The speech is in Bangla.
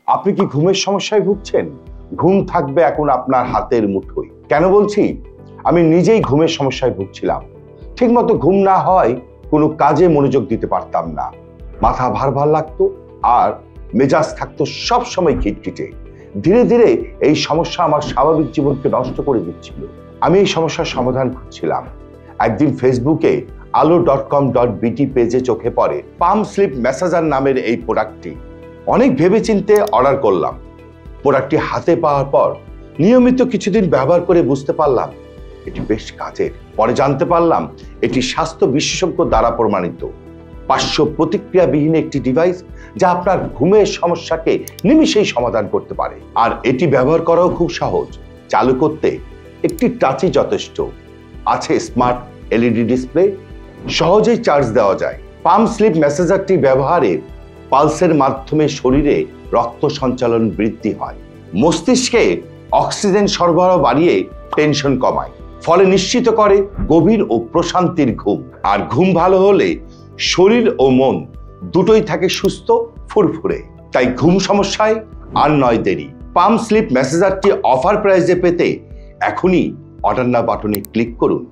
আপনি কি ঘুমের সমস্যায় ভুগছেন? ঘুম থাকবে এখন আপনার হাতের মুঠোয়। কেন বলছি? আমি নিজেই ঘুমের সমস্যায় ভুগছিলাম। ঠিকমতো ঘুম না হয় কোনো কাজে মনোযোগ দিতে পারতাম না। মাথা ভার ভার লাগতো আর মেজাজ থাকতো সব সময় খিটখিটে। ধীরে ধীরে এই সমস্যা আমার স্বাভাবিক জীবনকে নষ্ট করে দিচ্ছিল। আমি এই সমস্যার সমাধান খুঁজছিলাম। একদিন ফেসবুকে alo.com.bt পেজে চোখে পড়ে পাম স্লিপ ম্যাসাজার নামের এই প্রোডাক্টটি। অনেক ভেবেচিন্তে অর্ডার করলাম। প্রোডাক্টটি হাতে পাওয়ার পর নিয়মিত কিছুদিন ব্যবহার করে বুঝতে পারলাম এটি বেশ কাজের। পরে জানতে পারলাম এটি স্বাস্থ্য বিশেষজ্ঞ দ্বারা প্রমাণিত পার্শ্ব প্রতিক্রিয়াবিহীন একটি ডিভাইস, যা আপনার ঘুমের সমস্যাকে নিমিষেই সমাধান করতে পারে। আর এটি ব্যবহার করাও খুব সহজ। চালু করতে একটি টাচই যথেষ্ট। আছে স্মার্ট এলইডি ডিসপ্লে, সহজেই চার্জ দেওয়া যায়। পাম স্লিপ মেসেজারটি ব্যবহারে পালসের মাধ্যমে শরীরে রক্ত সঞ্চালন বৃদ্ধি হয়, মস্তিষ্কে অক্সিজেন সরবরাহ বাড়িয়ে টেনশন কমায়, ফলে নিশ্চিত করে গভীর ও প্রশান্তির ঘুম। আর ঘুম ভালো হলে শরীর ও মন দুটোই থাকে সুস্থ ফুরফুরে। তাই ঘুম সমস্যায় আর নয় দেরি। পাম স্লিপ মেসেজারটি অফার প্রাইজে পেতে এখনই অর্ডার নাও বাটনে ক্লিক করুন।